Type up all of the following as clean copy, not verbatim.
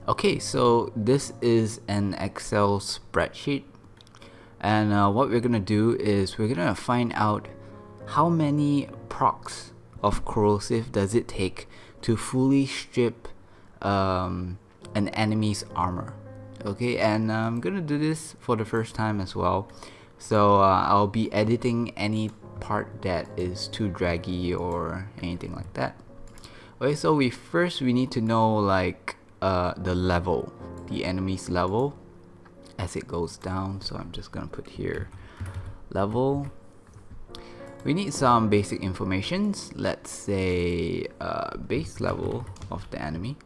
Okay, so this is an Excel spreadsheet, and what we're gonna do is we're gonna find out how many procs of corrosive does it take to fully strip an enemy's armor. Okay, and I'm gonna do this for the first time as well, so I'll be editing any part that is too draggy or anything like that. Okay, so we need to know like the level, the enemy's level as it goes down. So I'm just gonna put here level. We need some basic informations. Let's say base level of the enemy.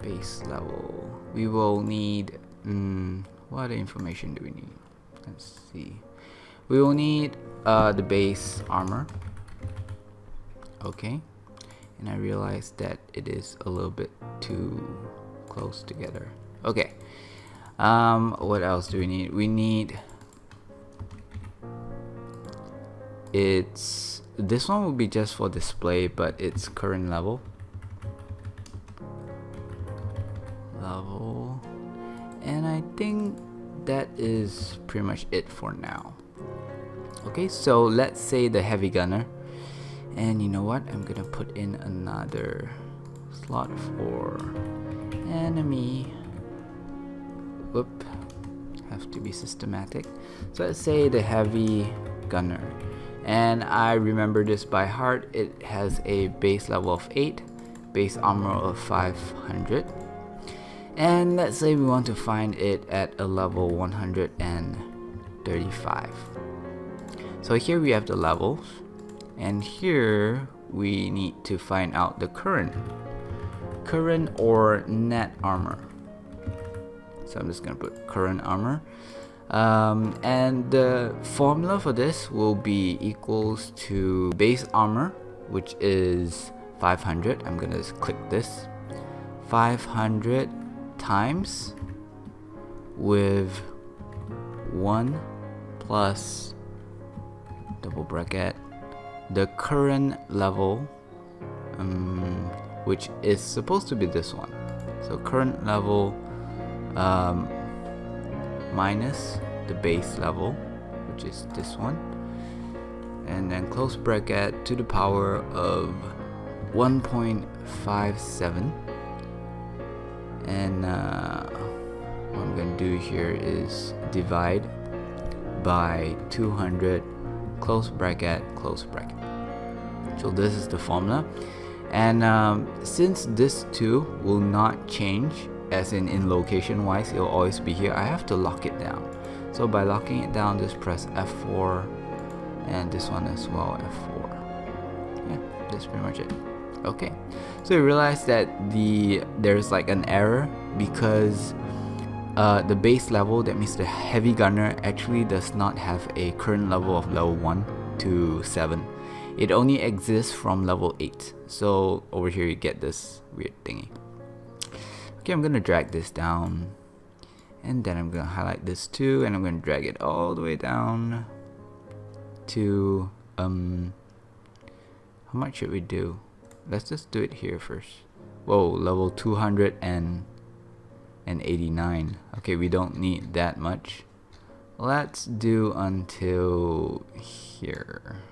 Base level. We will need what other information do we need? Let's see. We will need the base armor. Okay. And I realized that it is a little bit too close together. Okay. What else do we need? We need this one will be just for display, but it's current level. And I think that is pretty much it for now. Okay, so let's say the heavy gunner. And you know what? I'm gonna put in another slot for enemy. Whoop. Have to be systematic. So let's say the heavy gunner. And I remember this by heart. It has a base level of 8, base armor of 500. And let's say we want to find it at a level 135. So here we have the levels. And here we need to find out the current or net armor. So I'm just gonna put current armor, and the formula for this will be equals to base armor, which is 500. I'm gonna just click this 500 times with 1 plus double bracket the current level, which is supposed to be this one. So current level minus the base level, which is this one, and then close bracket to the power of 1.57. And what I'm going to do here is divide by 200, close bracket, close bracket. So this is the formula, and since this 2 will not change, as in location wise, it will always be here, I have to lock it down. So by locking it down, just press F4, and this one as well, F4. Yeah, that's pretty much it. Okay, so you realize that there's like an error because the base level, that means the heavy gunner, actually does not have a current level of level 1 to 7. It only exists from level 8. So over here you get this weird thingy. Okay, I'm gonna drag this down, and then I'm gonna highlight this too, and I'm gonna drag it all the way down to how much should we do? Let's just do it here first. Whoa, level 289. Okay, we don't need that much. Let's do until here,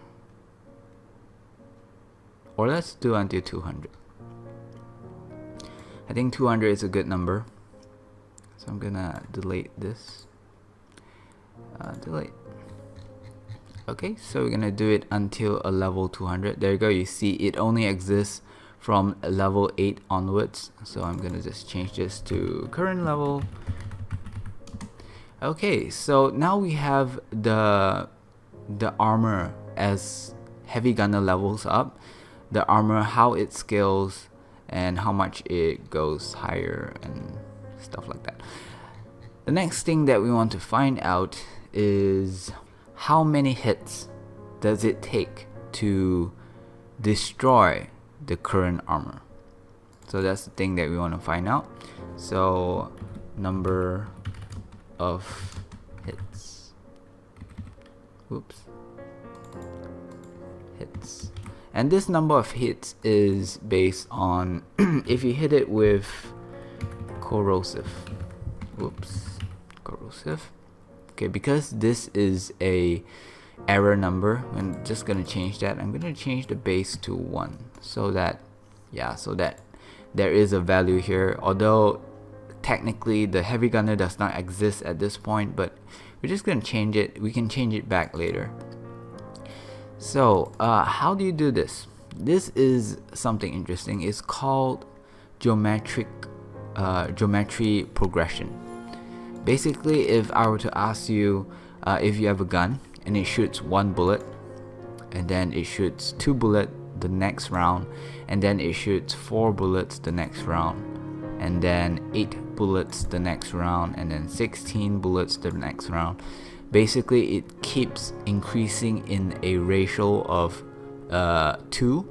or let's do until 200. I think 200 is a good number, so I'm gonna delete this. Delete. Okay, so we're gonna do it until a level 200. There you go. You see, it only exists from level 8 onwards. So I'm gonna just change this to current level. Okay, so now we have the armor as heavy gunner levels up. The armor, how it scales, and how much it goes higher and stuff like that. The next thing that we want to find out is how many hits does it take to destroy the current armor. So that's the thing that we want to find out. So number of hits. Hits. And this number of hits is based on if you hit it with corrosive. Corrosive. Okay, because this is a error number, I'm just gonna change that. I'm gonna change the base to 1 so that there is a value here, although technically the heavy gunner does not exist at this point, but we're just gonna change it. We can change it back later. So how do you do this? This is something interesting. It's called geometry progression. Basically, if I were to ask you if you have a gun and it shoots 1 bullet, and then it shoots 2 bullets the next round, and then it shoots 4 bullets the next round, and then 8 bullets the next round, and then 16 bullets the next round. Basically, it keeps increasing in a ratio of 2.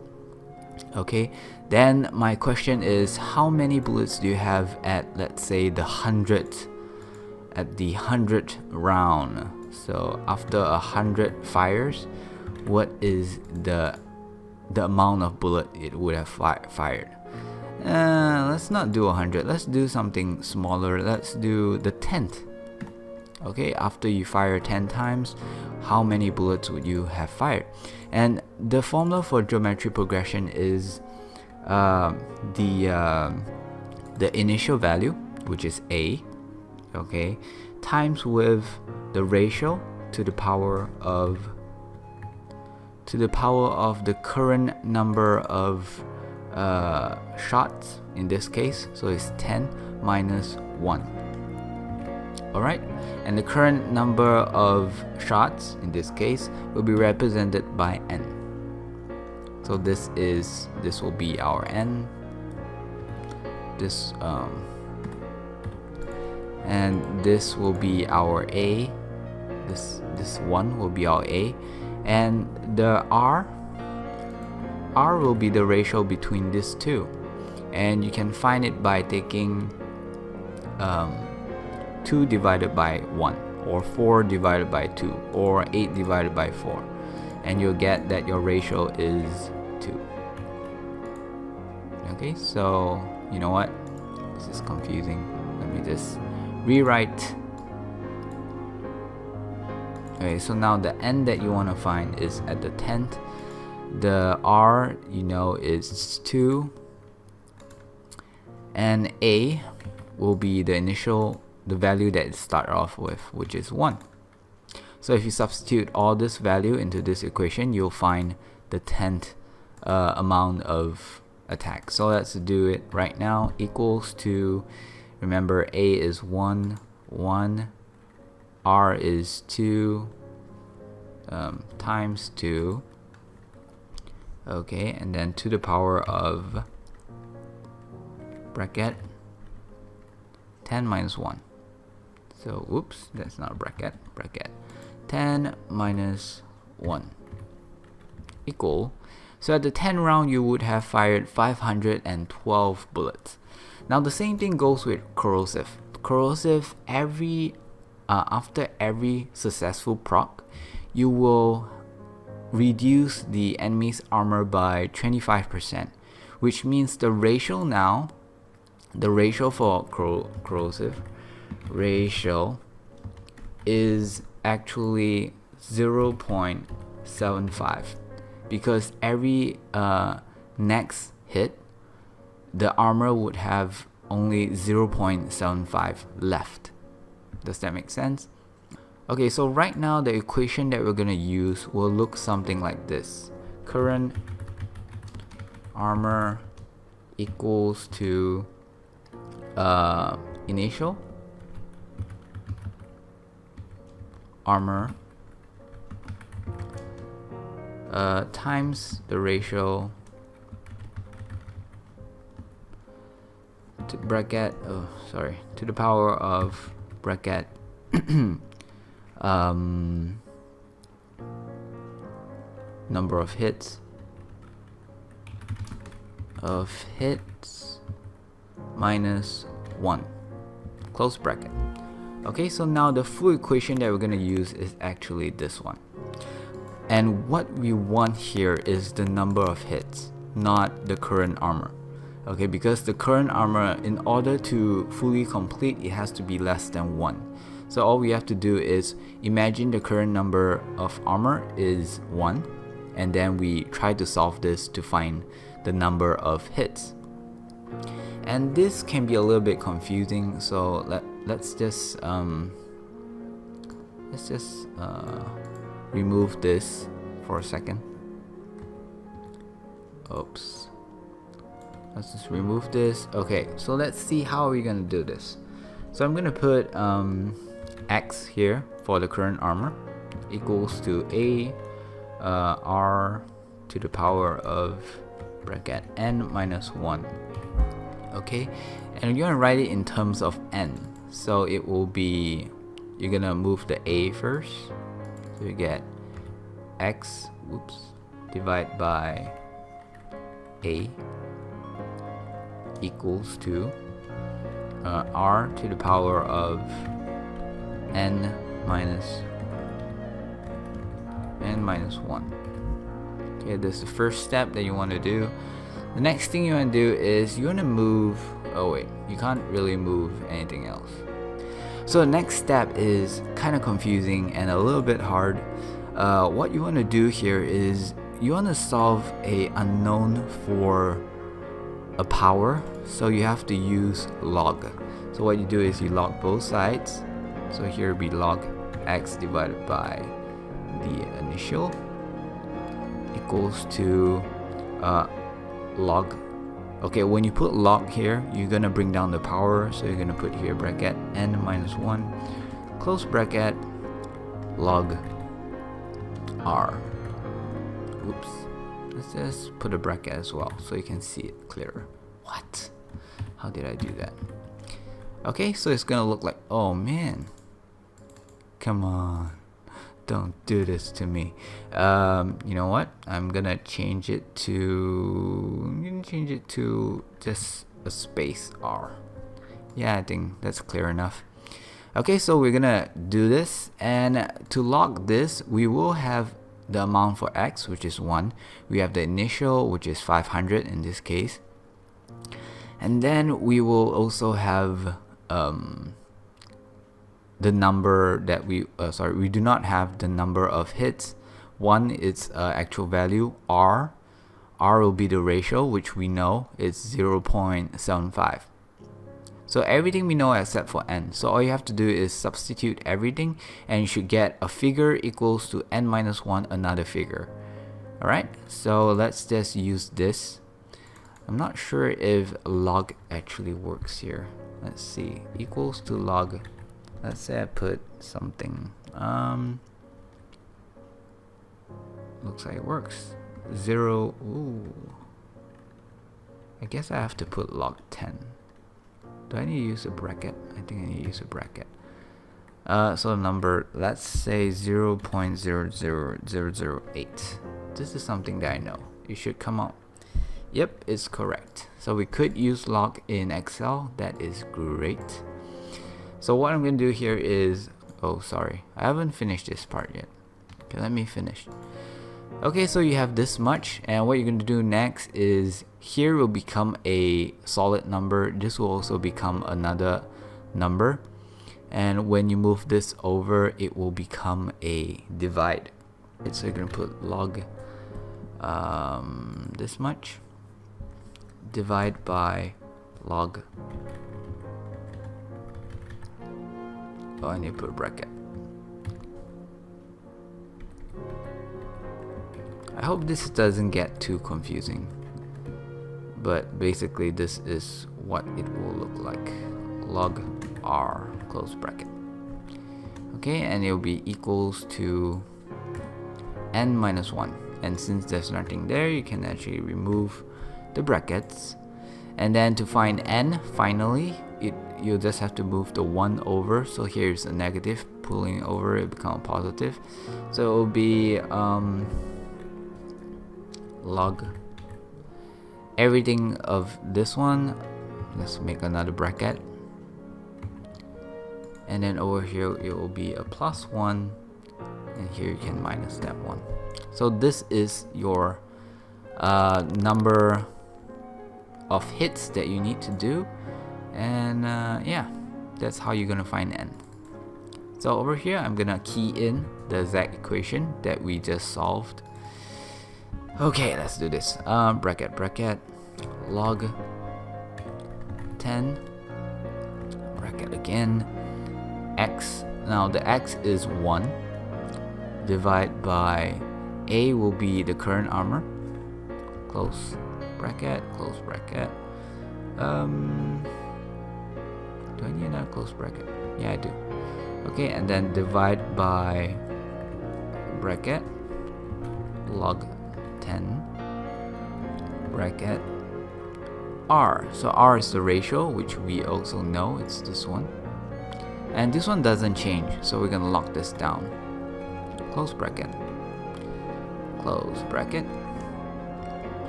Okay, then my question is, how many bullets do you have at, let's say, the 100th round? So after 100 fires, what is the amount of bullet it would have fired? Let's not do 100. Let's do something smaller. Let's do the 10th. Okay, after you fire 10 times, how many bullets would you have fired? And the formula for geometry progression is the initial value, which is A, okay, times with the ratio to the power of the current number of shots in this case. So it's 10 minus 1. Alright, and the current number of shots in this case will be represented by n. So this will be our n. And this will be our a. This one will be our a, and the r will be the ratio between these two, and you can find it by taking 2 divided by 1, or 4 divided by 2, or 8 divided by 4, and you'll get that your ratio is 2. Okay, so you know what? This is confusing. Let me just rewrite. Okay, so now the n that you want to find is at the 10th. The r, you know, is 2, and a will be the value that it started off with, which is 1. So if you substitute all this value into this equation, you'll find the 10th amount of attack. So let's do it right now. Equals to, remember, a is 1, r is 2, times 2, okay, and then to the power of bracket 10 minus 1. So oops, that's not a bracket 10 minus 1 equal. So at the 10 round you would have fired 512 bullets. Now the same thing goes with corrosive. Corrosive, after every successful proc, you will reduce the enemy's armor by 25%, which means the ratio for corrosive ratio is actually 0.75, because every next hit the armor would have only 0.75 left. Does that make sense? Okay, so right now the equation that we're gonna use will look something like this. Current armor equals to initial armor times the ratio to bracket to the power of bracket number of hits minus 1, close bracket. Okay, so now the full equation that we're going to use is actually this one. And what we want here is the number of hits, not the current armor. Okay, because the current armor, in order to fully complete, it has to be less than 1. So all we have to do is imagine the current number of armor is 1, and then we try to solve this to find the number of hits. And this can be a little bit confusing, so let's just remove this for a second. Oops. Let's just remove this. Okay, so let's see how we're gonna do this. So I'm gonna put X here for the current armor equals to A R to the power of bracket n minus 1. Okay, and you're gonna write it in terms of n. So it will be, you're gonna move the A first. So you get X, divide by A equals to R to the power of n minus 1. Okay, this is the first step that you want to do. The next thing you want to do is you want to move, oh wait, you can't really move anything else. So the next step is kind of confusing and a little bit hard. What you want to do here is you want to solve a unknown for a power, so you have to use log. So what you do is you log both sides. So here will be log x divided by the initial equals to log. Okay, when you put log here, you're gonna bring down the power, so you're gonna put here bracket n minus 1 close bracket log r. Oops. Let's just put a bracket as well so you can see it clearer. What? How did I do that? Okay, so it's gonna look like, oh man, come on, don't do this to me. You know what? I'm gonna change it to just a space R. Yeah, I think that's clear enough. Okay, so we're gonna do this, and to log this, we will have the amount for X, which is 1. We have the initial, which is 500 in this case. And then we will also have the number that we do not have the number of hits. 1 is actual value, R. R will be the ratio, which we know is 0.75. So everything we know except for n. So all you have to do is substitute everything, and you should get a figure equals to n minus 1 another figure. Alright, so let's just use this. I'm not sure if log actually works here. Let's see, equals to log. Let's say I put something. Looks like it works. 0. Ooh. I guess I have to put log 10. Do I need to use a bracket? I think I need to use a bracket. So number, let's say 0.00008. This is something that I know. It should come out. Yep, it's correct. So we could use log in Excel. That is great. So what I'm going to do here is, oh sorry, I haven't finished this part yet. Okay, let me finish. Okay, so you have this much, and what you're going to do next is here will become a solid number. This will also become another number, and when you move this over, it will become a divide. So you're going to put log this much divide by log. Oh, I need to put a bracket. I hope this doesn't get too confusing, but basically this is what it will look like. Log R close bracket. Okay, and it will be equals to n minus 1. And since there's nothing there, you can actually remove the brackets. And then to find n, finally, you'll just have to move the 1 over. So here's a negative, pulling over it become a positive. So it will be log everything of this one. Let's make another bracket, and then over here it will be a plus 1 and here you can minus that 1. So this is your number of hits that you need to do, and yeah, that's how you're gonna find n. So over here I'm gonna key in the exact equation that we just solved. Okay, let's do this. Bracket log 10 bracket again x. Now the x is 1, divide by a will be the current armor, close bracket. Do I need another close bracket? Yeah, I do. Okay, and then divide by bracket log 10 bracket r. So r is the ratio, which we also know it's this one, and this one doesn't change, so we're gonna lock this down. Close bracket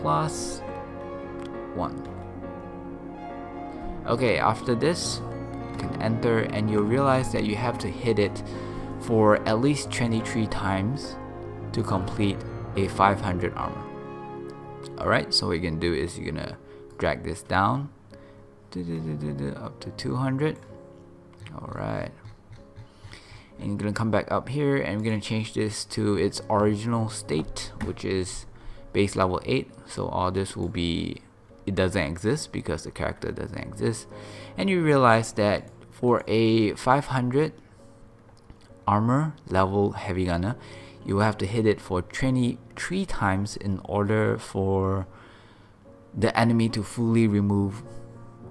plus 1. Okay, after this you can enter, and you'll realize that you have to hit it for at least 23 times to complete a 500 armor. Alright, so what you're gonna do is you're gonna drag this down up to 200. Alright, and you're gonna come back up here, and we're gonna change this to its original state, which is base level 8. So all this will be, it doesn't exist because the character doesn't exist. And you realize that for a 500 armor level heavy gunner, you will have to hit it for 23 times in order for the enemy to fully remove,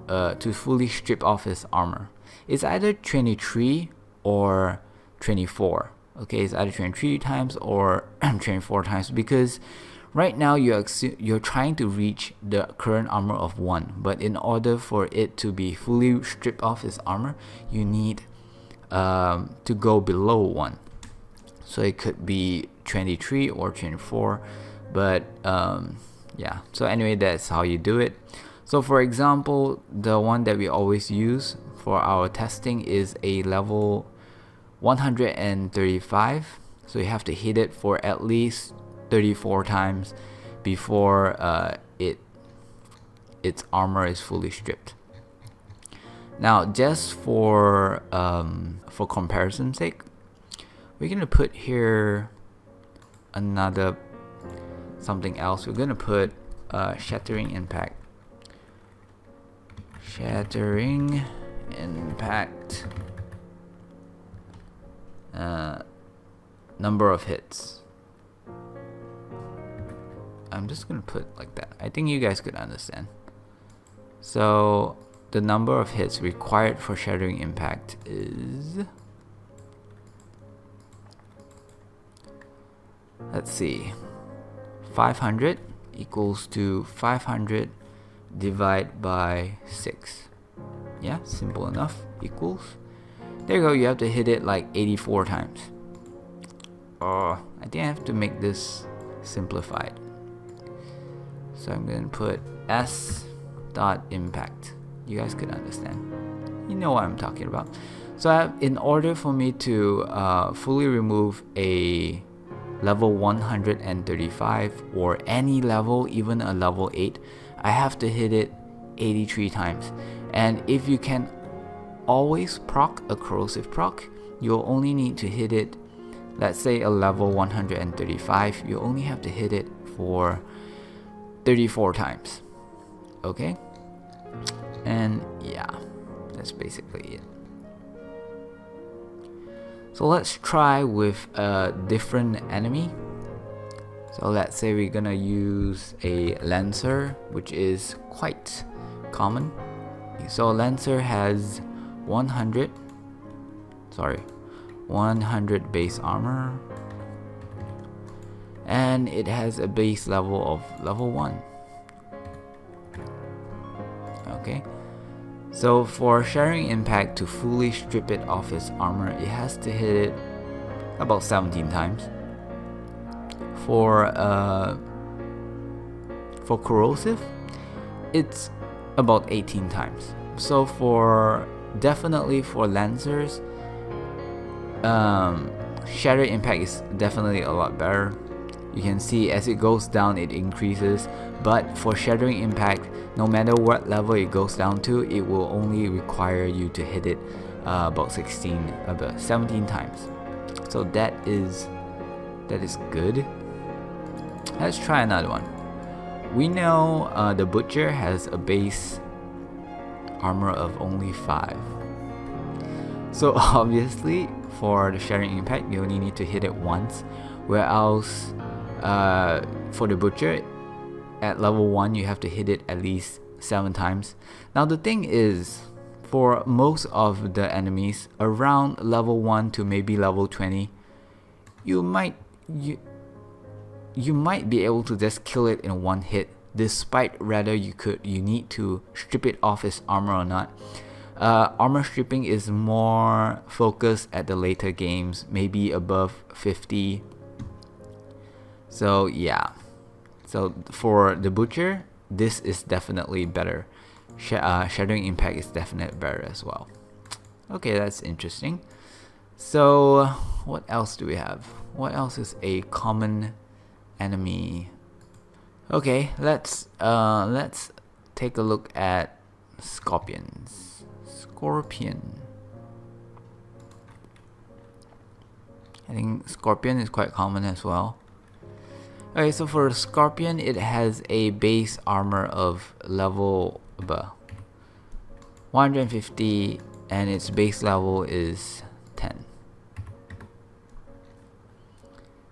to fully strip off his armor. It's either 23 or 24. Okay, it's either 23 times or 24 times, because right now you're trying to reach the current armor of 1, but in order for it to be fully stripped off his armor, you need to go below 1. So it could be 23 or 24, but yeah, so anyway, that's how you do it. So for example, the one that we always use for our testing is a level 135, so you have to hit it for at least 34 times before its armor is fully stripped. Now, just for comparison's sake, we're gonna put here another something else. We're gonna put shattering impact. Shattering impact. Number of hits. I'm just gonna put like that. I think you guys could understand. So the number of hits required for shattering impact is, let's see, 500 equals to 500 divided by 6. Yeah, simple enough. Equals. There you go. You have to hit it like 84 times. I think I have to make this simplified. So I'm going to put s dot impact. You guys could understand. You know what I'm talking about. So in order for me to fully remove a level 135 or any level, even a level 8, I have to hit it 83 times. And if you can always proc a corrosive proc, you'll only need to hit it, let's say a level 135, you only have to hit it for 34 times. Okay? And yeah, that's basically it. So let's try with a different enemy. So let's say we're gonna use a Lancer, which is quite common. So Lancer has 100 base armor, and it has a base level of level 1. Okay, so for shattering impact to fully strip it off its armor, it has to hit it about 17 times. For corrosive, it's about 18 times. So definitely for Lancers, Shatter Impact is definitely a lot better. You can see as it goes down it increases, but for Shattering Impact, no matter what level it goes down to, it will only require you to hit it about 17 times. So that is good. Let's try another one. We know the Butcher has a base armor of only 5. So obviously for the Shattering Impact you only need to hit it once, whereas for the Butcher at level 1 you have to hit it at least 7 times. Now the thing is, for most of the enemies around level 1 to maybe level 20, you might be able to just kill it in one hit, despite whether you need to strip it off its armor or not. Armor stripping is more focused at the later games, maybe above 50. So yeah, so for the Butcher, this is definitely better. Shattering Impact is definitely better as well. Okay, that's interesting. So what else do we have? What else is a common enemy? Okay, let's take a look at scorpions. Scorpion. I think Scorpion is quite common as well. Okay, so for Scorpion, it has a base armor of level 150 and its base level is 10.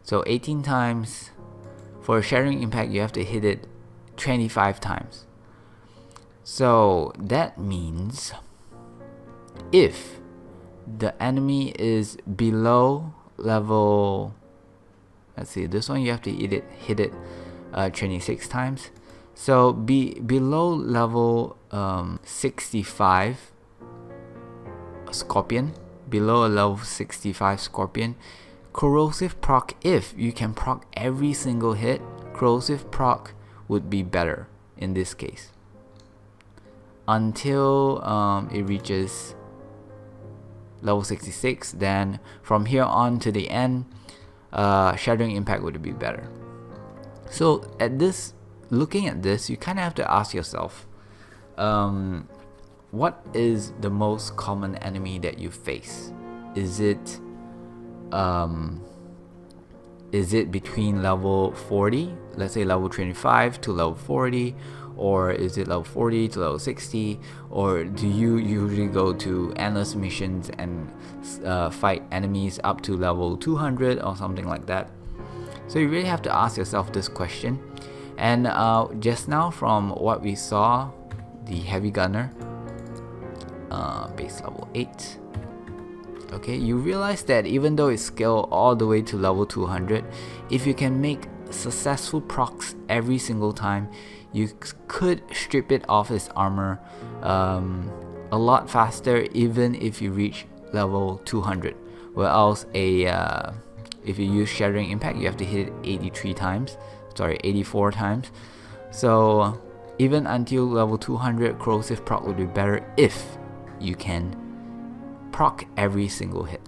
So 18 times. For Shattering Impact, you have to hit it 25 times. So that means if the enemy is below level, let's see, this one you have to hit it 26 times. So below level 65 Scorpion, below a level 65 Scorpion, Corrosive proc, if you can proc every single hit, Corrosive proc would be better in this case. Until it reaches level 66, then from here on to the end, Shattering Impact would be better. So looking at this, you kind of have to ask yourself, what is the most common enemy that you face? Is it between level 40, let's say level 25 to level 40, or is it level 40 to level 60, or do you usually go to endless missions and fight enemies up to level 200 or something like that? So you really have to ask yourself this question. And just now from what we saw, the Heavy Gunner, base level 8. Okay, you realize that even though it's scaled all the way to level 200, if you can make successful procs every single time, you could strip it off its armor a lot faster, even if you reach level 200. Whereas if you use Shattering Impact, you have to hit it 84 times. So even until level 200, Corrosive proc would be better if you can proc every single hit.